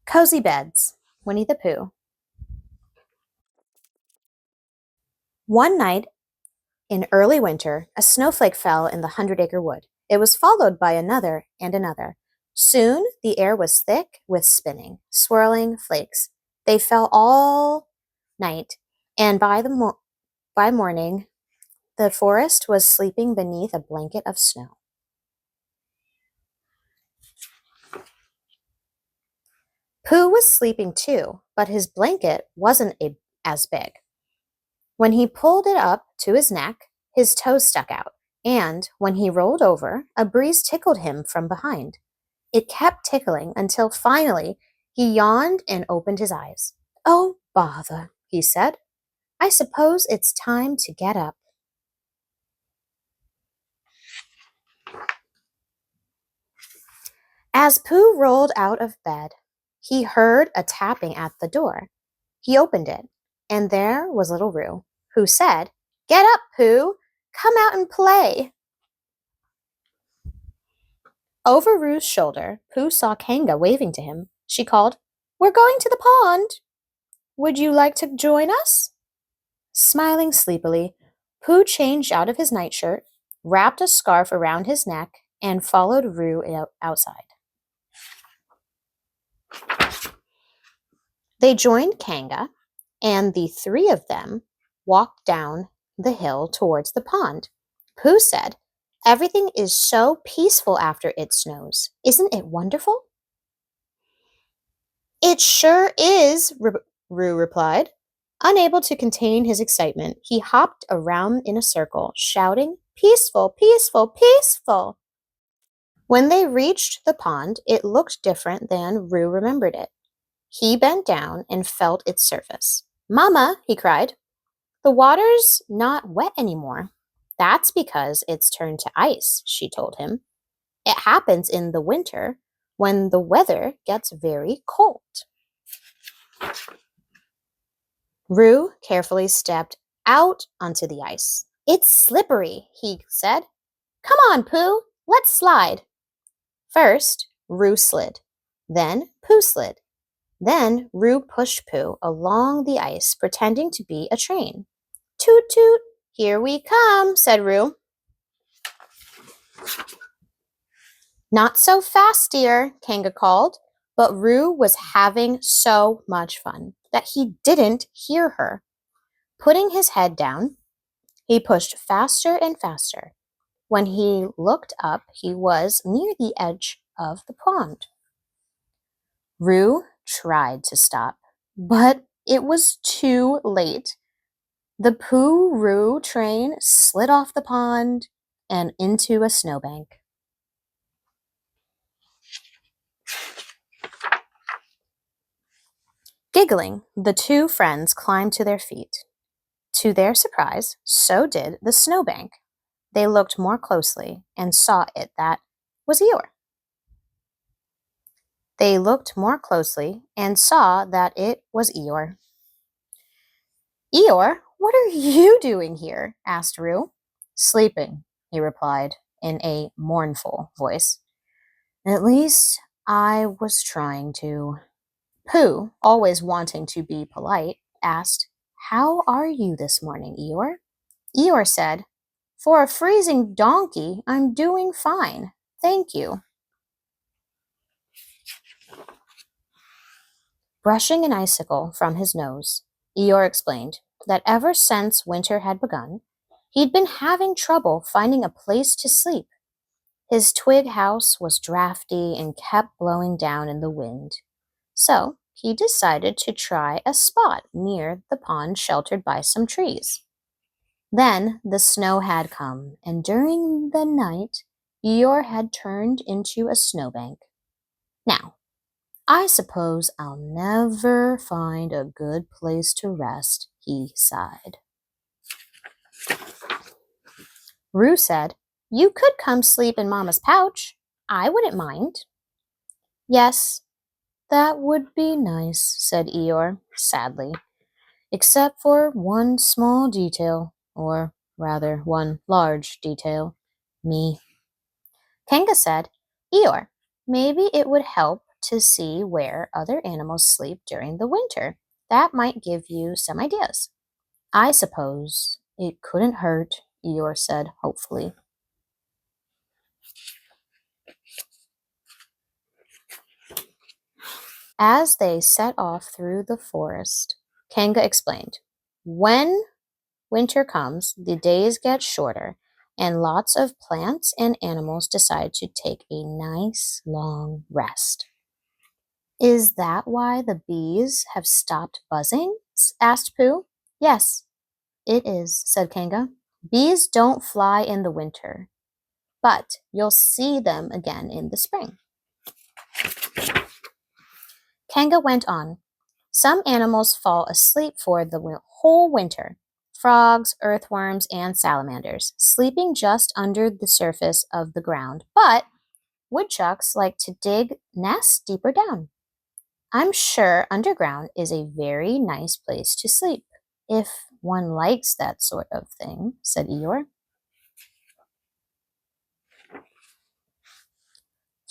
Cozy Beds, Winnie the Pooh. One night in early winter, a snowflake fell in the Hundred Acre Wood. It was followed by another and another. Soon the air was thick with spinning, swirling flakes. They fell all night, and by morning, the forest was sleeping beneath a blanket of snow. Pooh was sleeping too, but his blanket wasn't as big. When he pulled it up to his neck, his toes stuck out, and when he rolled over, a breeze tickled him from behind. It kept tickling until finally he yawned and opened his eyes. "Oh, bother," he said. "I suppose it's time to get up." As Pooh rolled out of bed, he heard a tapping at the door. He opened it, and there was little Roo, who said, "Get up, Pooh! Come out and play!" Over Roo's shoulder, Pooh saw Kanga waving to him. She called, "We're going to the pond. Would you like to join us?" Smiling sleepily, Pooh changed out of his nightshirt, wrapped a scarf around his neck, and followed Roo outside. They joined Kanga, and the three of them walked down the hill towards the pond. Pooh said, "Everything is so peaceful after it snows. Isn't it wonderful?" "It sure is," Roo replied. Unable to contain his excitement, he hopped around in a circle, shouting, "Peaceful, peaceful, peaceful!" When they reached the pond, it looked different than Roo remembered it. He bent down and felt its surface. "Mama," he cried, "the water's not wet anymore." "That's because it's turned to ice," she told him. "It happens in the winter when the weather gets very cold." Roo carefully stepped out onto the ice. "It's slippery," he said. "Come on, Pooh, let's slide." First, Roo slid. Then Pooh slid. Then Roo pushed Pooh along the ice, pretending to be a train. "Toot toot, here we come," said Roo. "Not so fast, dear," Kanga called, but Roo was having so much fun that he didn't hear her. Putting his head down, he pushed faster and faster. When he looked up, he was near the edge of the pond. Roo tried to stop, but it was too late. The Pooh-Roo train slid off the pond and into a snowbank. Giggling, the two friends climbed to their feet. To their surprise, so did the snowbank. They looked more closely and saw it that was Eeyore. They looked more closely and saw that it was Eeyore. "Eeyore, what are you doing here?" asked Roo. "Sleeping," he replied in a mournful voice. "At least I was trying to." Pooh, always wanting to be polite, asked, "How are you this morning, Eeyore?" Eeyore said, "For a freezing donkey, I'm doing fine. Thank you." Brushing an icicle from his nose, Eeyore explained that ever since winter had begun, he'd been having trouble finding a place to sleep. His twig house was drafty and kept blowing down in the wind. So he decided to try a spot near the pond sheltered by some trees. Then the snow had come, and during the night, Eeyore had turned into a snowbank. "Now, I suppose I'll never find a good place to rest," he sighed. Roo said, "You could come sleep in Mama's pouch. I wouldn't mind." "Yes, that would be nice," said Eeyore, sadly, "except for one small detail, or rather one large detail, me." Kanga said, "Eeyore, maybe it would help to see where other animals sleep during the winter. That might give you some ideas. I suppose it couldn't hurt, Eeyore said hopefully. As they set off through the forest, Kanga explained, when winter comes, the days get shorter, and lots of plants and animals decide to take a nice long rest. Is that why the bees have stopped buzzing? Asked Pooh. Yes, it is, said Kanga. Bees don't fly in the winter, but you'll see them again in the spring. Kanga went on. Some animals fall asleep for the whole winter. Frogs, earthworms, and salamanders, sleeping just under the surface of the ground. But woodchucks like to dig nests deeper down. I'm sure underground is a very nice place to sleep, if one likes that sort of thing, said Eeyore.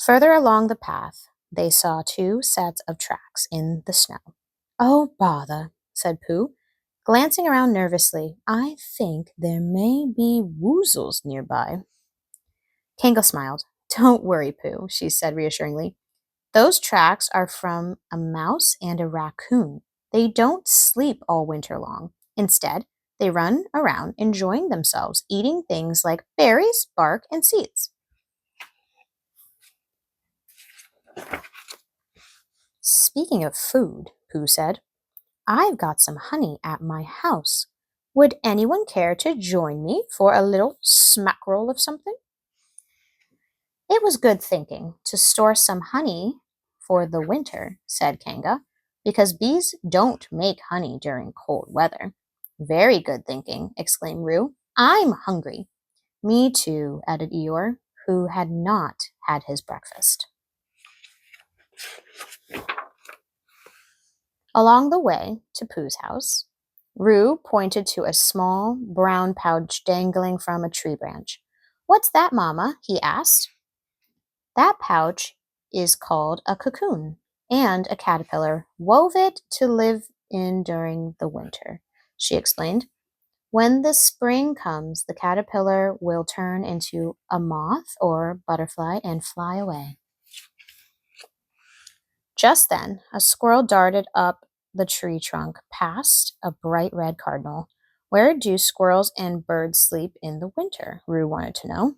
Further along the path, they saw two sets of tracks in the snow. Oh, bother, said Pooh, glancing around nervously. I think there may be woozles nearby. Kango smiled. Don't worry, Pooh, she said reassuringly. Those tracks are from a mouse and a raccoon. They don't sleep all winter long. Instead, they run around enjoying themselves, eating things like berries, bark, and seeds. Speaking of food, Pooh said, I've got some honey at my house. Would anyone care to join me for a little smackroll of something? It was good thinking to store some honey for the winter, said Kanga, because bees don't make honey during cold weather. Very good thinking, exclaimed Roo. I'm hungry. Me too, added Eeyore, who had not had his breakfast. Along the way to Pooh's house, Roo pointed to a small brown pouch dangling from a tree branch. What's that, Mama? He asked. That pouch is called a cocoon, and a caterpillar wove it to live in during the winter, she explained. When the spring comes, the caterpillar will turn into a moth or butterfly and fly away. Just then, a squirrel darted up the tree trunk past a bright red cardinal. Where do squirrels and birds sleep in the winter? Roo wanted to know.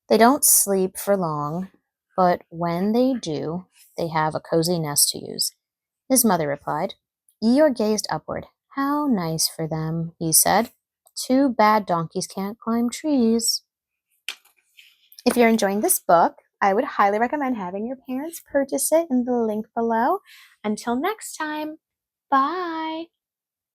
They don't sleep for long, but when they do, they have a cozy nest to use. His mother replied. Eeyore gazed upward. How nice for them, he said. Too bad donkeys can't climb trees. If you're enjoying this book, I would highly recommend having your parents purchase it in the link below. Until next time, bye!